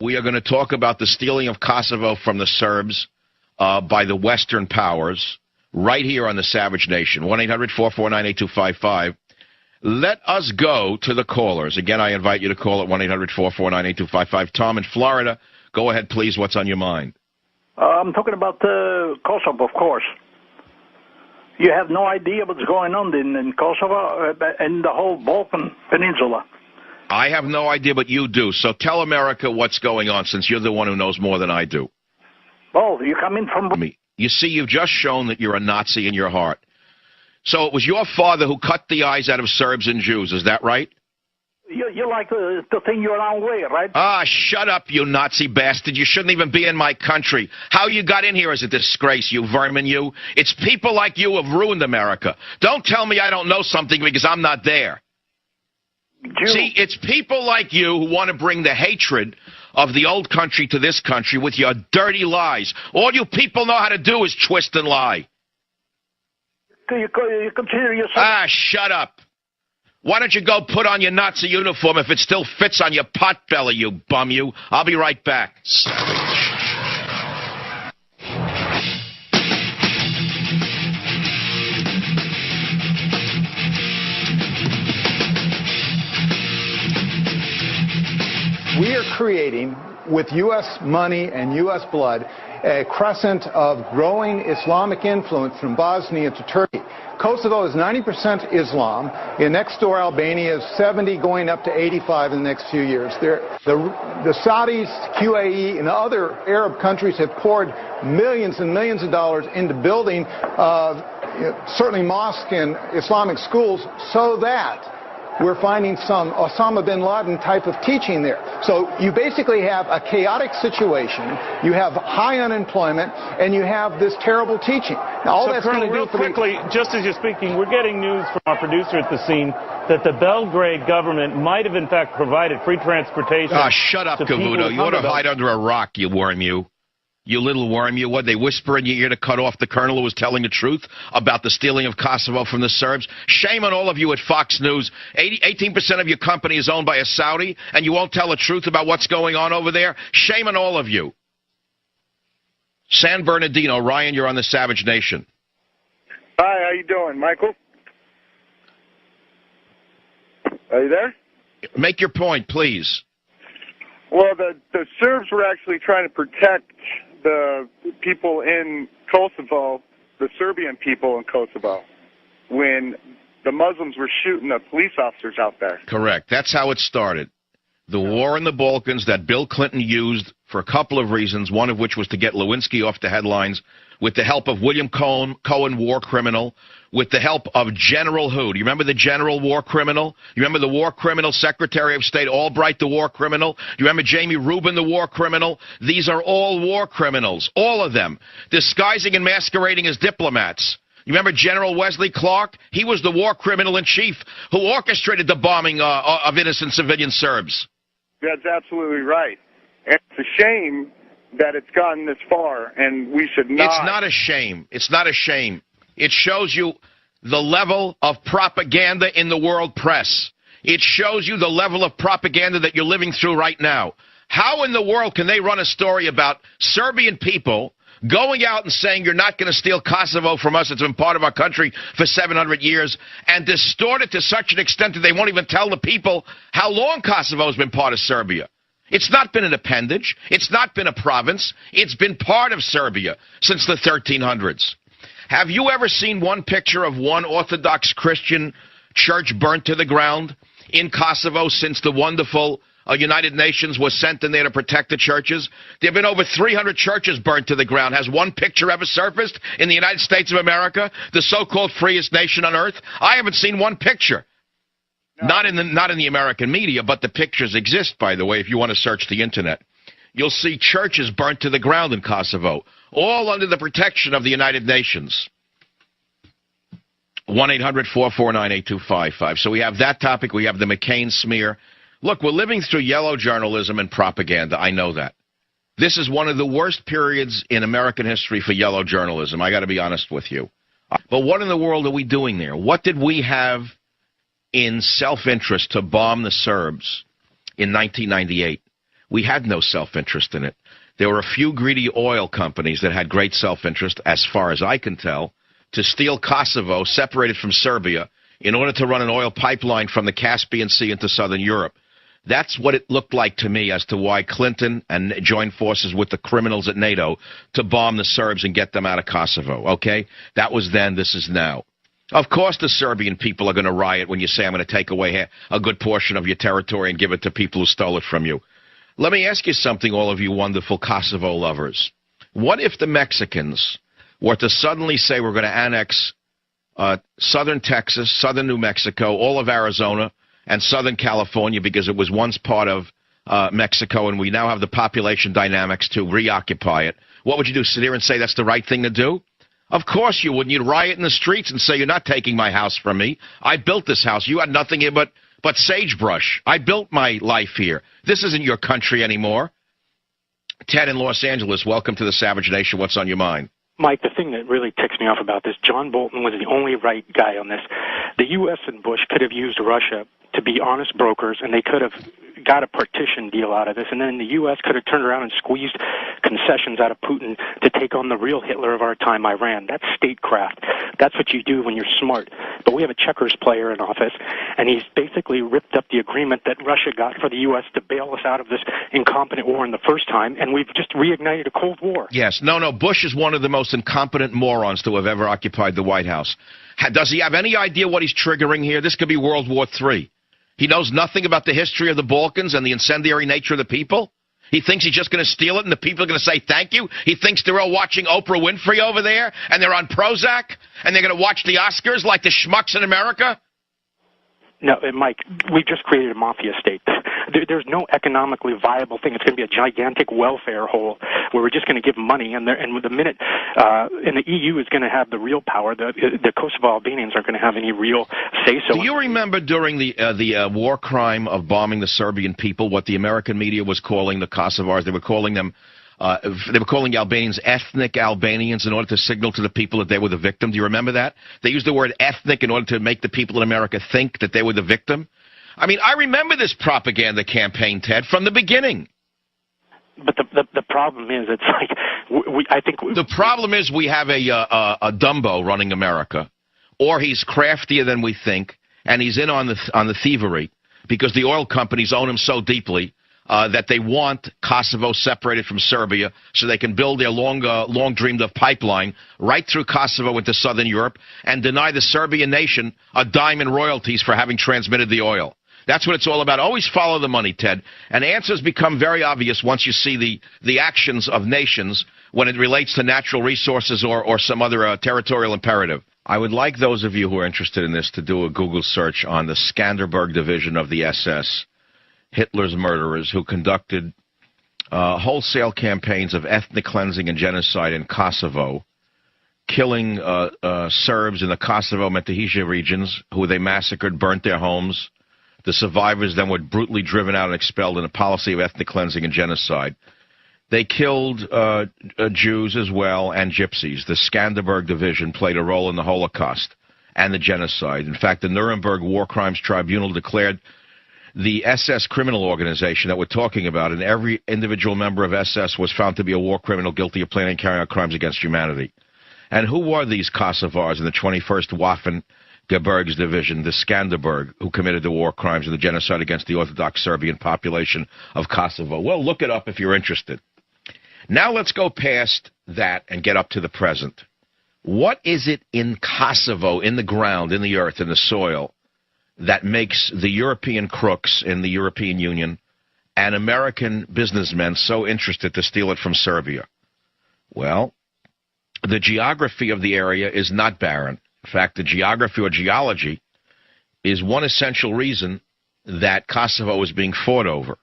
We are going to talk about the stealing of Kosovo from the Serbs by the Western powers right here on the Savage Nation. 1-800-449-8255. Let us go to the callers. Again, I invite you to call at 1-800-449-8255. Tom in Florida, go ahead, please. What's on your mind? I'm talking about Kosovo, of course. You have no idea what's going on in Kosovo and the whole Balkan Peninsula. I have no idea, but you do. So tell America what's going on, since you're the one who knows more than I do. Well, you come in from me. You see, you've just shown that you're a Nazi in your heart. So it was your father who cut the eyes out of Serbs and Jews, is that right? You like to think your own way, right? Ah, shut up, you Nazi bastard. You shouldn't even be in my country. How you got in here is a disgrace, you vermin, you. It's people like you who have ruined America. Don't tell me I don't know something because I'm not there. See, it's people like you who want to bring the hatred of the old country to this country with your dirty lies. All you people know how to do is twist and lie. You consider yourself... Ah, shut up. Why don't you go put on your Nazi uniform if it still fits on your potbelly, you bum you. I'll be right back. Savage. We are creating, with U.S. money and U.S. blood, a crescent of growing Islamic influence from Bosnia to Turkey. Kosovo is 90% Islam. In next door, Albania is 70, going up to 85 in the next few years. The Saudis, QAE, and other Arab countries have poured millions and millions of dollars into building certainly mosques and Islamic schools so that we're finding some Osama bin Laden type of teaching there. So you basically have a chaotic situation, you have high unemployment, and you have this terrible teaching. Now, all that's going to do real quickly, just as you're speaking, we're getting news from our producer at the scene that the Belgrade government might have in fact provided free transportation. Ah, shut up, Cavuto. You ought to hide under a rock, you worm, you. You little worm, you. What, they whisper in your ear to cut off the colonel who was telling the truth about the stealing of Kosovo from the Serbs? Shame on all of you at Fox News. 18% of your company is owned by a Saudi, and you won't tell the truth about what's going on over there? Shame on all of you. San Bernardino, Ryan, you're on the Savage Nation. Hi, how you doing, Michael? Are you there? Make your point, please. Well, the Serbs were actually trying to protect the people in Kosovo, the Serbian people in Kosovo, when the Muslims were shooting the police officers out there. Correct. That's how it started. The war in the Balkans that Bill Clinton used for a couple of reasons, one of which was to get Lewinsky off the headlines, with the help of William Cohen, war criminal, with the help of General who? Do you remember the General war criminal? You remember the war criminal Secretary of State Albright, the war criminal? Do you remember Jamie Rubin, the war criminal? These are all war criminals, all of them, disguising and masquerading as diplomats. You remember General Wesley Clark? He was the war criminal in chief who orchestrated the bombing of innocent civilian Serbs. That's absolutely right. And it's a shame that it's gotten this far, and we should not... It's not a shame. It's not a shame. It shows you the level of propaganda in the world press. It shows you the level of propaganda that you're living through right now. How in the world can they run a story about Serbian people going out and saying you're not going to steal Kosovo from us, it's been part of our country for 700 years, and distort it to such an extent that they won't even tell the people how long Kosovo's been part of Serbia? It's not been an appendage. It's not been a province. It's been part of Serbia since the 1300s. Have you ever seen one picture of one Orthodox Christian church burnt to the ground in Kosovo since the wonderful United Nations was sent in there to protect the churches? There have been over 300 churches burnt to the ground. Has one picture ever surfaced in the United States of America, the so-called freest nation on earth? I haven't seen one picture. No. Not in the American media, but the pictures exist, by the way, if you want to search the Internet. You'll see churches burnt to the ground in Kosovo, all under the protection of the United Nations. 1-800-449-8255. So we have that topic. We have the McCain smear. Look, we're living through yellow journalism and propaganda. I know that. This is one of the worst periods in American history for yellow journalism. I got to be honest with you. But what in the world are we doing there? What did we have in self-interest to bomb the Serbs in 1998? We had no self-interest in it. There were a few greedy oil companies that had great self-interest, as far as I can tell, to steal Kosovo, separated from Serbia, in order to run an oil pipeline from the Caspian Sea into southern Europe. That's what it looked like to me as to why Clinton and joined forces with the criminals at NATO to bomb the Serbs and get them out of Kosovo, okay? That was then, this is now. Of course the Serbian people are going to riot when you say I'm going to take away a good portion of your territory and give it to people who stole it from you. Let me ask you something, all of you wonderful Kosovo lovers. What if the Mexicans were to suddenly say we're going to annex southern Texas, southern New Mexico, all of Arizona, and southern California because it was once part of Mexico and we now have the population dynamics to reoccupy it? What would you do, sit here and say that's the right thing to do? Of course you wouldn't. You'd riot in the streets and say, you're not taking my house from me. I built this house. You had nothing here but sagebrush. I built my life here. This isn't your country anymore. Ted in Los Angeles, welcome to the Savage Nation. What's on your mind? Mike, the thing that really ticks me off about this, John Bolton was the only right guy on this. The U.S. and Bush could have used Russia to be honest brokers, and they could have got a partition deal out of this, and then the U.S. could have turned around and squeezed concessions out of Putin to take on the real Hitler of our time, Iran. That's statecraft. That's what you do when you're smart. But we have a checkers player in office, and he's basically ripped up the agreement that Russia got for the U.S. to bail us out of this incompetent war in the first time, and we've just reignited a Cold War. Yes. No, Bush is one of the most incompetent morons to have ever occupied the White House. Does he have any idea what he's triggering here? This could be World War III. He knows nothing about the history of the Balkans and the incendiary nature of the people. He thinks he's just going to steal it and the people are going to say thank you. He thinks they're all watching Oprah Winfrey over there and they're on Prozac and they're going to watch the Oscars like the schmucks in America. No, Mike, we've just created a mafia state. There's no economically viable thing. It's going to be a gigantic welfare hole where we're just going to give money, and the minute and the EU is going to have the real power, the Kosovo Albanians aren't going to have any real say-so. Do you remember during the war crime of bombing the Serbian people, what the American media was calling the Kosovars? They were calling them they were calling Albanians ethnic Albanians in order to signal to the people that they were the victim. Do you remember that? They used the word ethnic in order to make the people in America think that they were the victim. I mean, I remember this propaganda campaign, Ted, from the beginning. But the problem is, it's like I think the problem is we have a Dumbo running America, or he's craftier than we think, and he's in on the thievery because the oil companies own him so deeply. That they want Kosovo separated from Serbia so they can build their long dreamed of pipeline right through Kosovo into southern Europe and deny the Serbian nation a dime in royalties for having transmitted the oil. That's what it's all about. Always follow the money, Ted. And answers become very obvious once you see the actions of nations when it relates to natural resources or some other territorial imperative. I would like those of you who are interested in this to do a Google search on the Skanderberg division of the SS. Hitler's murderers, who conducted wholesale campaigns of ethnic cleansing and genocide in Kosovo, killing Serbs in the Kosovo-Metohija regions, who they massacred, burnt their homes. The survivors then were brutally driven out and expelled in a policy of ethnic cleansing and genocide. They killed Jews as well and Gypsies. The Skanderberg division played a role in the Holocaust and the genocide. In fact, the Nuremberg War Crimes Tribunal declared the SS criminal organization that we're talking about, and every individual member of SS was found to be a war criminal guilty of planning and carrying out crimes against humanity. And who were these Kosovars in the 21st Waffen-Gebirgs Division, the Skanderberg, who committed the war crimes and the genocide against the Orthodox Serbian population of Kosovo? Well, look it up if you're interested. Now let's go past that and get up to the present. What is it in Kosovo, in the ground, in the earth, in the soil, that makes the European crooks in the European Union and American businessmen so interested to steal it from Serbia? Well, the geography of the area is not barren. In fact, the geography or geology is one essential reason that Kosovo is being fought over.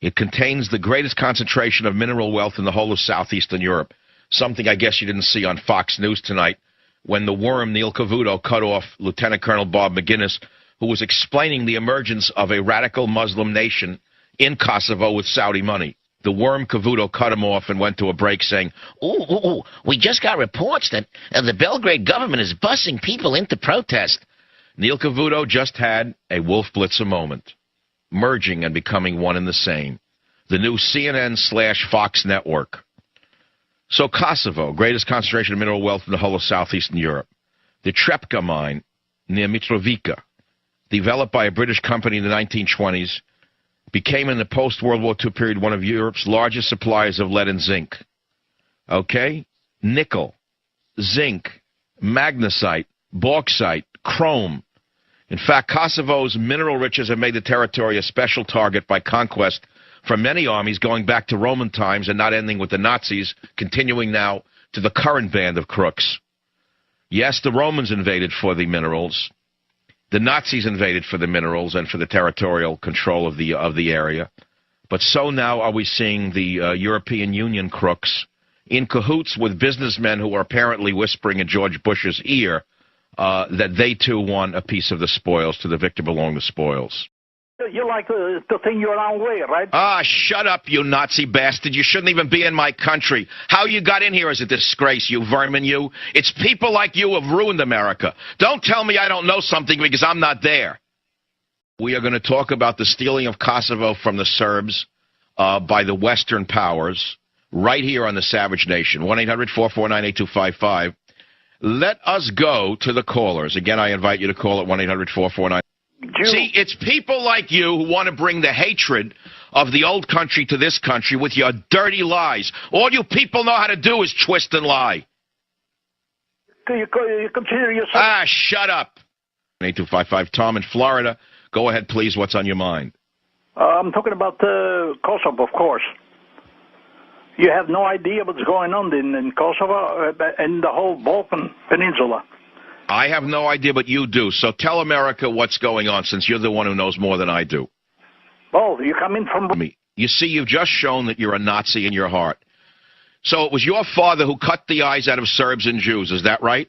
It contains the greatest concentration of mineral wealth in the whole of southeastern Europe, something I guess you didn't see on Fox News tonight when the worm Neil Cavuto cut off Lieutenant Colonel Bob McGinnis, who was explaining the emergence of a radical Muslim nation in Kosovo with Saudi money. The worm Cavuto cut him off and went to a break saying, ooh, we just got reports that the Belgrade government is busing people into protest. Neil Cavuto just had a Wolf Blitzer moment, merging and becoming one and the same. the new CNN/Fox network. So Kosovo, greatest concentration of mineral wealth in the whole of southeastern Europe. The Trepka mine near Mitrovica, developed by a British company in the 1920s, became in the post-World War II period one of Europe's largest suppliers of lead and zinc. Okay? Nickel, zinc, magnesite, bauxite, chrome. In fact, Kosovo's mineral riches have made the territory a special target by conquest for many armies going back to Roman times and not ending with the Nazis, continuing now to the current band of crooks. Yes, the Romans invaded for the minerals. The Nazis invaded for the minerals and for the territorial control of the area. But so now are we seeing the European Union crooks in cahoots with businessmen who are apparently whispering in George Bush's ear that they too want a piece of the spoils. To the victor belong the spoils. You like to think your own way, right? Ah, shut up, you Nazi bastard. You shouldn't even be in my country. How you got in here is a disgrace, you vermin, you. It's people like you who have ruined America. Don't tell me I don't know something because I'm not there. We are going to talk about the stealing of Kosovo from the Serbs by the Western powers right here on the Savage Nation. 1-800-449-8255. Let us go to the callers. Again, I invite you to call at 1-800-449. See, it's people like you who want to bring the hatred of the old country to this country with your dirty lies. All you people know how to do is twist and lie. You consider yourself... Ah, shut up. 8255, Tom in Florida. Go ahead, please. What's on your mind? I'm talking about Kosovo, of course. You have no idea what's going on in Kosovo and the whole Balkan Peninsula. I have no idea, but you do. So tell America what's going on, since you're the one who knows more than I do. Oh, you come in from... Me. You see, you've just shown that you're a Nazi in your heart. So it was your father who cut the eyes out of Serbs and Jews, is that right?